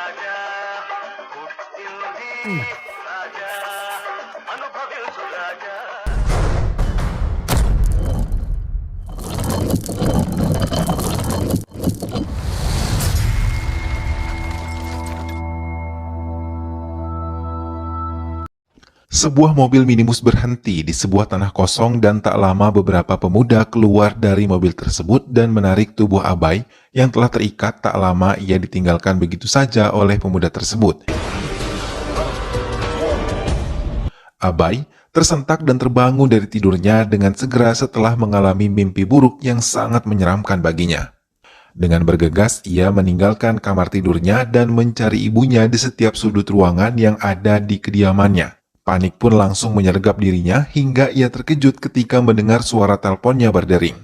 రాజా పుట్టింది రాజా అనుభవించు రాజా. Sebuah mobil minibus berhenti di sebuah tanah kosong dan tak lama beberapa pemuda keluar dari mobil tersebut dan menarik tubuh Abai yang telah terikat. Tak lama ia ditinggalkan begitu saja oleh pemuda tersebut. Abai tersentak dan terbangun dari tidurnya dengan segera setelah mengalami mimpi buruk yang sangat menyeramkan baginya. Dengan bergegas, ia meninggalkan kamar tidurnya dan mencari ibunya di setiap sudut ruangan yang ada di kediamannya. Panik pun langsung menyergap dirinya hingga ia terkejut ketika mendengar suara teleponnya berdering.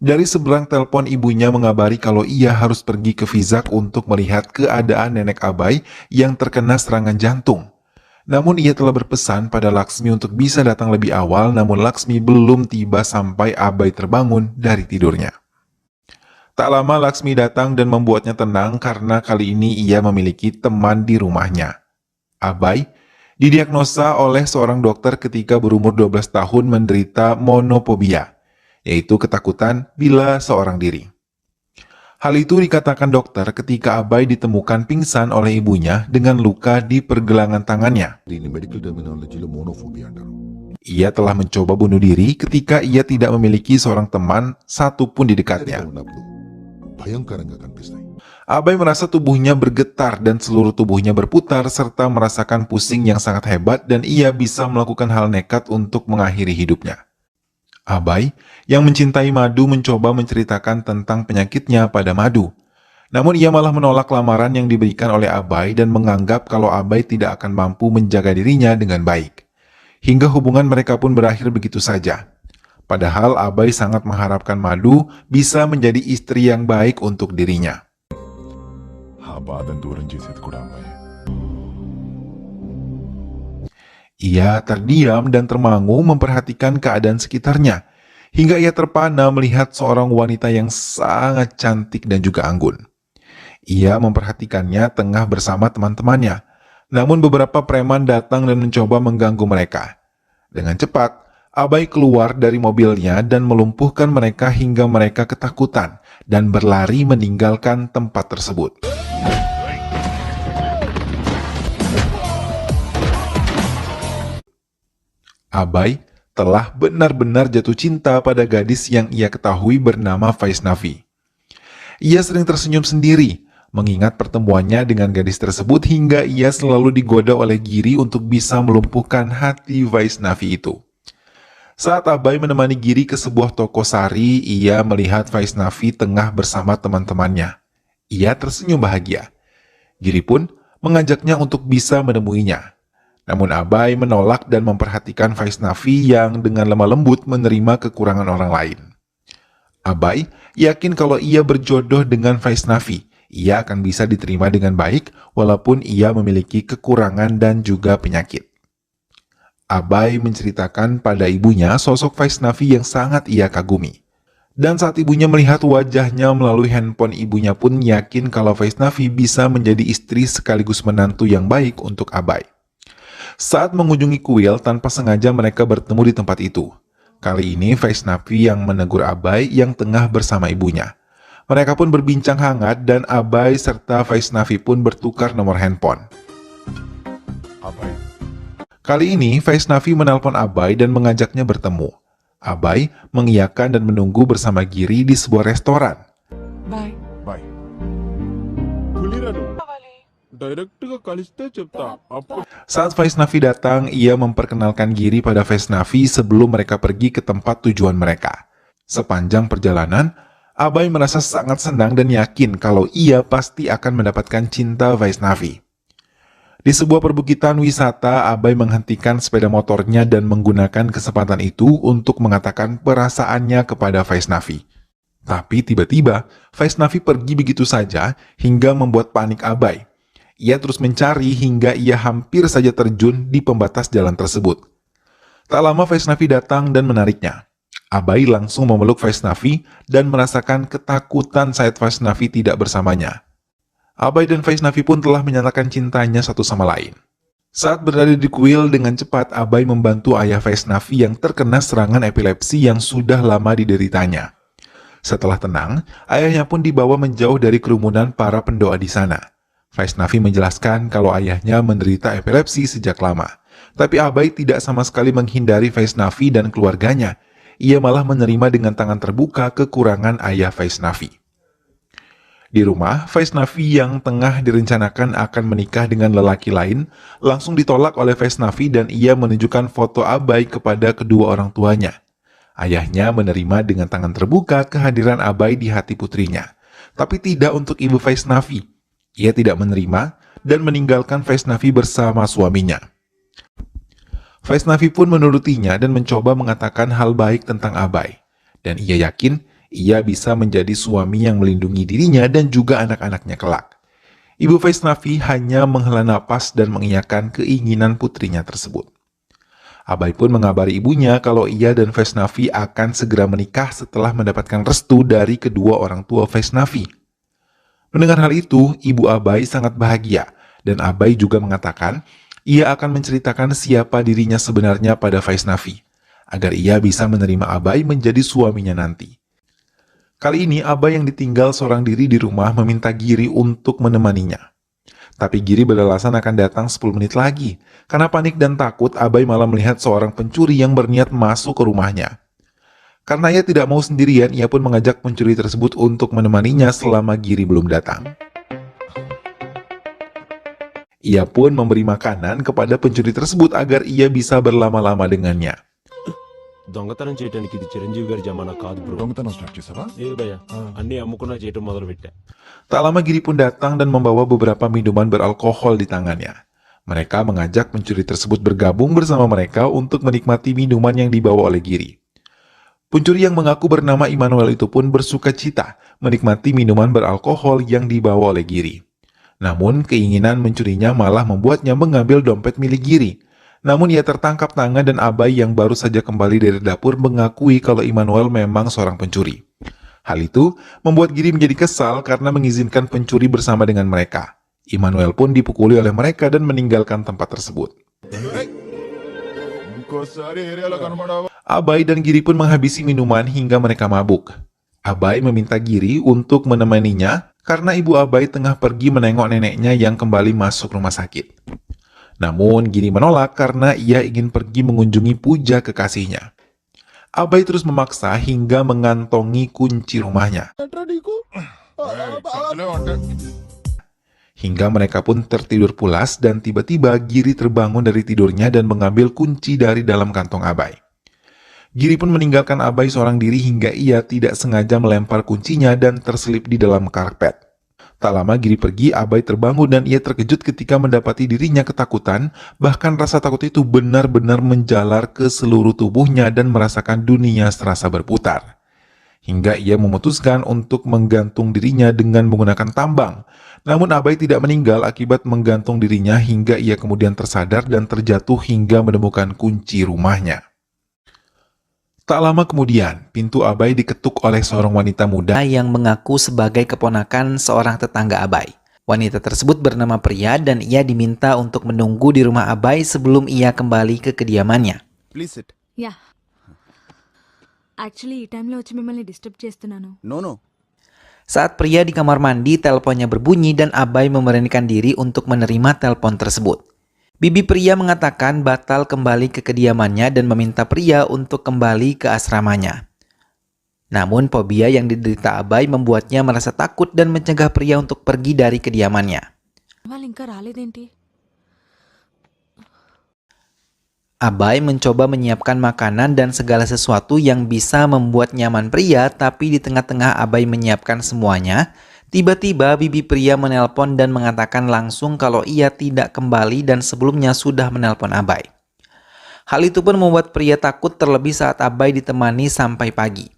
Dari seberang telepon, ibunya mengabari kalau ia harus pergi ke Vizak untuk melihat keadaan nenek Abai yang terkena serangan jantung. Namun ia telah berpesan pada Laksmi untuk bisa datang lebih awal, namun Laksmi belum tiba sampai Abai terbangun dari tidurnya. Tak lama Laksmi datang dan membuatnya tenang karena kali ini ia memiliki teman di rumahnya. Abai didiagnosa oleh seorang dokter ketika berumur 12 tahun menderita monophobia, yaitu ketakutan bila seorang diri. Hal itu dikatakan dokter ketika Abai ditemukan pingsan oleh ibunya dengan luka di pergelangan tangannya. దీన్ని మెడికల్ టెర్మినాలజీలో మోనోఫోబియా అంటారు. Ia telah mencoba bunuh diri ketika ia tidak memiliki seorang teman satupun di dekatnya. ఉన్నప్పుడు భయంకరంగా కనిపిస్తాయి. Abai merasa tubuhnya bergetar dan seluruh tubuhnya berputar serta merasakan pusing yang sangat hebat dan ia bisa melakukan hal nekat untuk mengakhiri hidupnya. Abai yang mencintai Madu mencoba menceritakan tentang penyakitnya pada Madu. Namun ia malah menolak lamaran yang diberikan oleh Abai dan menganggap kalau Abai tidak akan mampu menjaga dirinya dengan baik. Hingga hubungan mereka pun berakhir begitu saja. Padahal Abai sangat mengharapkan Madu bisa menjadi istri yang baik untuk dirinya. ఆ బాధను దూరం చేసేది కూడా అమ్మాయి. Ia terdiam dan termangu memperhatikan keadaan sekitarnya, hingga ia terpana melihat seorang wanita yang sangat cantik dan juga anggun. Ia memperhatikannya tengah bersama teman-temannya, namun beberapa preman datang dan mencoba mengganggu mereka. Dengan cepat, Abai keluar dari mobilnya dan melumpuhkan mereka hingga mereka ketakutan dan berlari meninggalkan tempat tersebut. Abai telah benar-benar jatuh cinta pada gadis yang ia ketahui bernama Vaisnavi. Ia sering tersenyum sendiri mengingat pertemuannya dengan gadis tersebut hingga ia selalu digoda oleh Giri untuk bisa melumpuhkan hati Vaisnavi itu. Saat Abai menemani Giri ke sebuah toko sari, ia melihat Vaisnavi tengah bersama teman-temannya. Ia tersenyum bahagia. Giri pun mengajaknya untuk bisa menemuinya. Namun Abai menolak dan memperhatikan Vaisnavi yang dengan lemah lembut menerima kekurangan orang lain. Abai yakin kalau ia berjodoh dengan Vaisnavi, ia akan bisa diterima dengan baik walaupun ia memiliki kekurangan dan juga penyakit. Abai menceritakan pada ibunya sosok Vaisnavi yang sangat ia kagumi. Dan saat ibunya melihat wajahnya melalui handphone, ibunya pun yakin kalau Vaisnavi bisa menjadi istri sekaligus menantu yang baik untuk Abai. Saat mengunjungi kuil, tanpa sengaja mereka bertemu di tempat itu. Kali ini Vaisnavi yang menegur Abai yang tengah bersama ibunya. Mereka pun berbincang hangat dan Abai serta Vaisnavi pun bertukar nomor handphone. అబ్బాయి Kali ini Vaisnavi menelpon Abai dan mengajaknya bertemu. Abai mengiyakan dan menunggu bersama Giri di sebuah restoran. Bye bye. పులిరా నువ్వు. డైరెక్ట్గా కలిస్తే చెప్తా. అప్పుడు Saat Vaisnavi datang, ia memperkenalkan Giri pada Vaisnavi sebelum mereka pergi ke tempat tujuan mereka. Sepanjang perjalanan, Abai merasa sangat senang dan yakin kalau ia pasti akan mendapatkan cinta Vaisnavi. Di sebuah perbukitan wisata, Abai menghentikan sepeda motornya dan menggunakan kesempatan itu untuk mengatakan perasaannya kepada Vaisnavi. Tapi tiba-tiba, Vaisnavi pergi begitu saja hingga membuat panik Abai. Ia terus mencari hingga ia hampir saja terjun di pembatas jalan tersebut. Tak lama Vaisnavi datang dan menariknya. Abai langsung memeluk Vaisnavi dan merasakan ketakutan saat Vaisnavi tidak bersamanya. Abai dan Vaisnavi pun telah menyatakan cintanya satu sama lain. Saat berada di kuil dengan cepat, Abai membantu ayah Vaisnavi yang terkena serangan epilepsi yang sudah lama dideritanya. Setelah tenang, ayahnya pun dibawa menjauh dari kerumunan para pendoa di sana. Vaisnavi menjelaskan kalau ayahnya menderita epilepsi sejak lama. Tapi Abai tidak sama sekali menghindari Vaisnavi dan keluarganya. Ia malah menerima dengan tangan terbuka kekurangan ayah Vaisnavi. Di rumah, Vaisnavi yang tengah direncanakan akan menikah dengan lelaki lain langsung ditolak oleh Vaisnavi dan ia menunjukkan foto Abai kepada kedua orang tuanya. Ayahnya menerima dengan tangan terbuka kehadiran Abai di hati putrinya, tapi tidak untuk ibu Vaisnavi. Ia tidak menerima dan meninggalkan Vaisnavi bersama suaminya. Vaisnavi pun menurutinya dan mencoba mengatakan hal baik tentang Abai, dan ia yakin ia bisa menjadi suami yang melindungi dirinya dan juga anak-anaknya kelak. Ibu Vaisnavi hanya menghela napas dan mengiyakan keinginan putrinya tersebut. Abai pun mengabari ibunya kalau ia dan Vaisnavi akan segera menikah setelah mendapatkan restu dari kedua orang tua Vaisnavi. Mendengar hal itu, ibu Abai sangat bahagia, dan Abai juga mengatakan ia akan menceritakan siapa dirinya sebenarnya pada Vaisnavi, agar ia bisa menerima Abai menjadi suaminya nanti. Kali ini Abai yang ditinggal seorang diri di rumah meminta Giri untuk menemaninya. Tapi Giri beralasan akan datang 10 menit lagi. Karena panik dan takut, Abai malah melihat seorang pencuri yang berniat masuk ke rumahnya. Karena ia tidak mau sendirian, ia pun mengajak pencuri tersebut untuk menemaninya selama Giri belum datang. Ia pun memberi makanan kepada pencuri tersebut agar ia bisa berlama-lama dengannya. దొంగతనం చేయడానికి ఇది చిరంజీవి గారి జమానా కాదు బ్రో. దొంగతనం స్టార్ట్ చేసావా? లేదు భయ్యా, అన్నీ అమ్ముకున్నా చేయటం మొదలు పెట్టా. Tak lama Giri pun datang dan membawa beberapa minuman beralkohol di tangannya. Mereka mengajak pencuri tersebut bergabung bersama mereka untuk menikmati minuman yang dibawa oleh Giri. Pencuri yang mengaku bernama Immanuel itu pun bersuka cita menikmati minuman beralkohol yang dibawa oleh Giri. Namun keinginan mencurinya malah membuatnya mengambil dompet milik Giri. Namun ia tertangkap tangan dan Abai yang baru saja kembali dari dapur mengakui kalau Immanuel memang seorang pencuri. Hal itu membuat Giri menjadi kesal karena mengizinkan pencuri bersama dengan mereka. Immanuel pun dipukuli oleh mereka dan meninggalkan tempat tersebut. ఇంకోసారి ఏరియాలో కనబడావా? Abai dan Giri pun menghabisi minuman hingga mereka mabuk. Abai meminta Giri untuk menemaninya karena ibu Abai tengah pergi menengok neneknya yang kembali masuk rumah sakit. Namun Giri menolak karena ia ingin pergi mengunjungi puja kekasihnya. Abai terus memaksa hingga mengantongi kunci rumahnya. Hingga mereka pun tertidur pulas dan tiba-tiba Giri terbangun dari tidurnya dan mengambil kunci dari dalam kantong Abai. Giri pun meninggalkan Abai seorang diri hingga ia tidak sengaja melempar kuncinya dan terselip di dalam karpet. Tak lama Giri pergi, Abai terbangun dan ia terkejut ketika mendapati dirinya ketakutan, bahkan rasa takut itu benar-benar menjalar ke seluruh tubuhnya dan merasakan dunia serasa berputar. Hingga ia memutuskan untuk menggantung dirinya dengan menggunakan tambang. Namun Abai tidak meninggal akibat menggantung dirinya hingga ia kemudian tersadar dan terjatuh hingga menemukan kunci rumahnya. Tak lama kemudian, pintu Abai diketuk oleh seorang wanita muda yang mengaku sebagai keponakan seorang tetangga Abai. Wanita tersebut bernama Priya dan ia diminta untuk menunggu di rumah Abai sebelum ia kembali ke kediamannya. Please sit. Ya actually ఈ టైంలో వచ్చి మిమ్మల్ని disturb చేస్తున్నాను. No Saat Priya di kamar mandi, teleponnya berbunyi dan Abai memberanikan diri untuk menerima telepon tersebut. Bibi Priya mengatakan batal kembali ke kediamannya dan meminta Priya untuk kembali ke asramanya. Namun fobia yang diderita Abai membuatnya merasa takut dan mencegah Priya untuk pergi dari kediamannya. వాళ్ళు ఇంకా రాలేదేంటి? Abai mencoba menyiapkan makanan dan segala sesuatu yang bisa membuat nyaman Priya, tapi di tengah-tengah Abai menyiapkan semuanya, tiba-tiba Bibi Priya menelpon dan mengatakan langsung kalau ia tidak kembali dan sebelumnya sudah menelpon Abai. Hal itu pun membuat Priya takut terlebih saat Abai ditemani sampai pagi.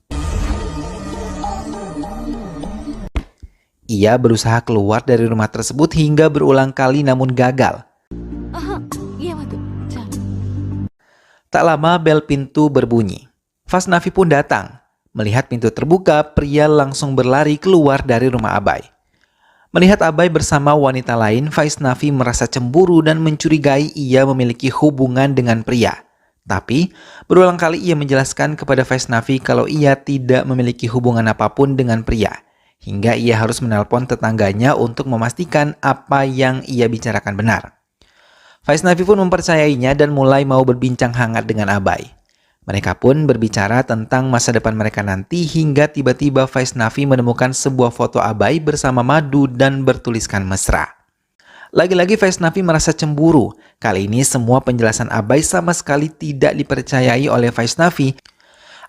Ia berusaha keluar dari rumah tersebut hingga berulang kali namun gagal. ఆహా ఏమద్దు చాలు. Tak lama bel pintu berbunyi. Vaisnavi pun datang. Melihat pintu terbuka, Priya langsung berlari keluar dari rumah Abai. Melihat Abai bersama wanita lain, Vaisnavi merasa cemburu dan mencurigai ia memiliki hubungan dengan pria. Tapi, berulang kali ia menjelaskan kepada Vaisnavi kalau ia tidak memiliki hubungan apapun dengan pria. Hingga ia harus menelpon tetangganya untuk memastikan apa yang ia bicarakan benar. Vaisnavi pun mempercayainya dan mulai mau berbincang hangat dengan Abai. Mereka pun berbicara tentang masa depan mereka nanti hingga tiba-tiba Vaisnavi menemukan sebuah foto Abai bersama Madu dan bertuliskan mesra. Lagi-lagi Vaisnavi merasa cemburu. Kali ini semua penjelasan Abai sama sekali tidak dipercayai oleh Vaisnavi.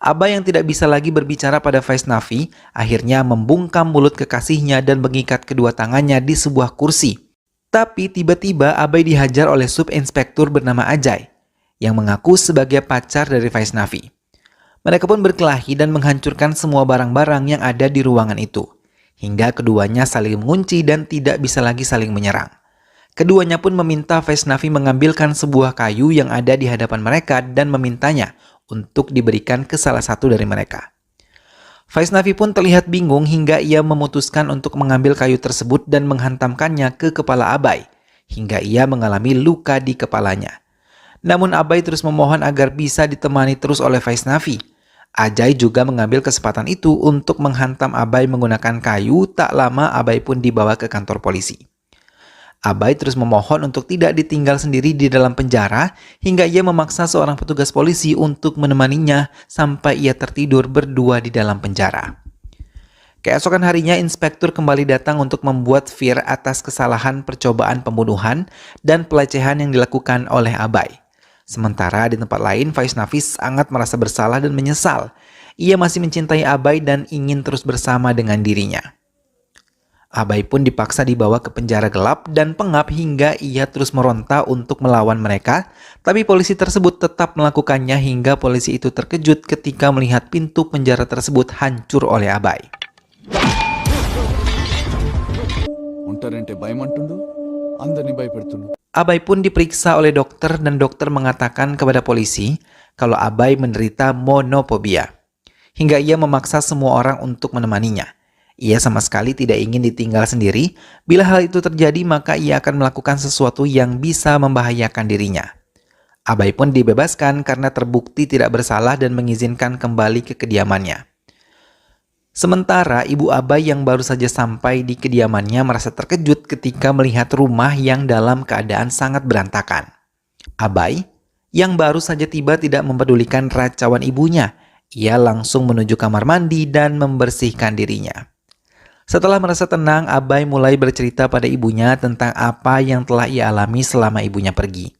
Abai yang tidak bisa lagi berbicara pada Vaisnavi akhirnya membungkam mulut kekasihnya dan mengikat kedua tangannya di sebuah kursi. Tapi tiba-tiba Abai dihajar oleh subinspektur bernama Ajay yang mengaku sebagai pacar dari Vaisnavi. Mereka pun berkelahi dan menghancurkan semua barang-barang yang ada di ruangan itu. Hingga keduanya saling mengunci dan tidak bisa lagi saling menyerang. Keduanya pun meminta Vaisnavi mengambilkan sebuah kayu yang ada di hadapan mereka dan memintanya untuk diberikan ke salah satu dari mereka. Vaisnavi pun terlihat bingung hingga ia memutuskan untuk mengambil kayu tersebut dan menghantamkannya ke kepala Abai, hingga ia mengalami luka di kepalanya. Namun Abai terus memohon agar bisa ditemani terus oleh Vaisnavi. Ajay juga mengambil kesempatan itu untuk menghantam Abai menggunakan kayu. Tak lama Abai pun dibawa ke kantor polisi. Abai terus memohon untuk tidak ditinggal sendiri di dalam penjara hingga ia memaksa seorang petugas polisi untuk menemaninya sampai ia tertidur berdua di dalam penjara. Keesokan harinya inspektur kembali datang untuk membuat vir atas kesalahan percobaan pembunuhan dan pelecehan yang dilakukan oleh Abai. Sementara di tempat lain, Vaisnavi sangat merasa bersalah dan menyesal. Ia masih mencintai Abai dan ingin terus bersama dengan dirinya. Abai pun dipaksa dibawa ke penjara gelap dan pengap hingga ia terus meronta untuk melawan mereka. Tapi polisi tersebut tetap melakukannya hingga polisi itu terkejut ketika melihat pintu penjara tersebut hancur oleh Abai. ఉంటారంటే భయం అంటుండు అందరినీ భయపెడుతుండు. Abai pun diperiksa oleh dokter dan dokter mengatakan kepada polisi kalau Abai menderita monofobia. Hingga ia memaksa semua orang untuk menemaninya. Ia sama sekali tidak ingin ditinggal sendiri. Bila hal itu terjadi maka ia akan melakukan sesuatu yang bisa membahayakan dirinya. Abai pun dibebaskan karena terbukti tidak bersalah dan mengizinkan kembali ke kediamannya. Sementara ibu Abai yang baru saja sampai di kediamannya merasa terkejut ketika melihat rumah yang dalam keadaan sangat berantakan. Abai yang baru saja tiba tidak mempedulikan racauan ibunya. Ia langsung menuju kamar mandi dan membersihkan dirinya. Setelah merasa tenang, Abai mulai bercerita pada ibunya tentang apa yang telah ia alami selama ibunya pergi.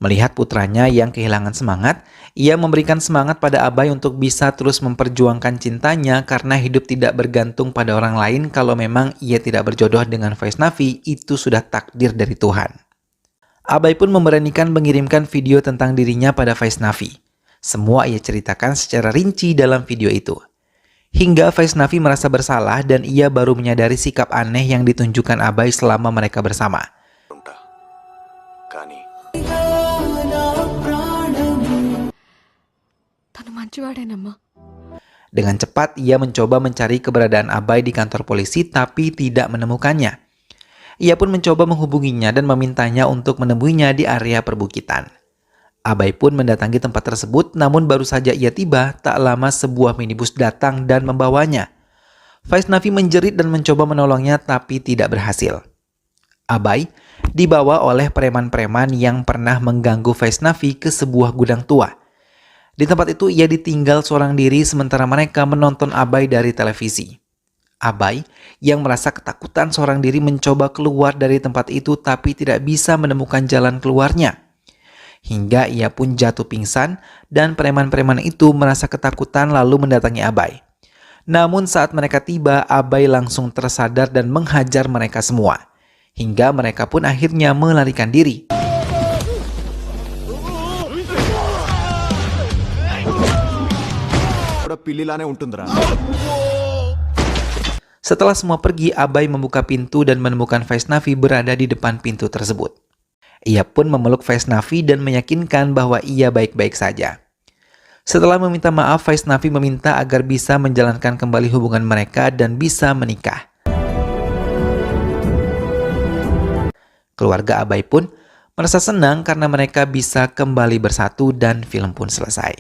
Melihat putranya yang kehilangan semangat, ia memberikan semangat pada Abai untuk bisa terus memperjuangkan cintanya karena hidup tidak bergantung pada orang lain. Kalau memang ia tidak berjodoh dengan Vaisnavi, itu sudah takdir dari Tuhan. Abai pun memberanikan mengirimkan video tentang dirinya pada Vaisnavi. Semua ia ceritakan secara rinci dalam video itu. Hingga Vaisnavi merasa bersalah dan ia baru menyadari sikap aneh yang ditunjukkan Abai selama mereka bersama. ఉంటా కానీ తను మంచివాడేనమ్మా. Dengan cepat ia mencoba mencari keberadaan Abai di kantor polisi tapi tidak menemukannya. Ia pun mencoba menghubunginya dan memintanya untuk menemuinya di area perbukitan. Abai pun mendatangi tempat tersebut, namun baru saja ia tiba, tak lama sebuah minibus datang dan membawanya. Vaisnavi menjerit dan mencoba menolongnya tapi tidak berhasil. Abai dibawa oleh preman-preman yang pernah mengganggu Vaisnavi ke sebuah gudang tua. Di tempat itu ia ditinggal seorang diri sementara mereka menonton Abai dari televisi. Abai yang merasa ketakutan seorang diri mencoba keluar dari tempat itu tapi tidak bisa menemukan jalan keluarnya. Hingga ia pun jatuh pingsan dan preman-preman itu merasa ketakutan lalu mendatangi Abai. Namun saat mereka tiba, Abai langsung tersadar dan menghajar mereka semua. Hingga mereka pun akhirnya melarikan diri. పిల్లిలానే ఉంటుందిరా. Setelah semua pergi, Abai membuka pintu dan menemukan Vaisnavi berada di depan pintu tersebut. Ia pun memeluk Vaisnavi dan meyakinkan bahwa ia baik-baik saja. Setelah meminta maaf, Vaisnavi meminta agar bisa menjalankan kembali hubungan mereka dan bisa menikah. Keluarga Abai pun merasa senang karena mereka bisa kembali bersatu dan film pun selesai.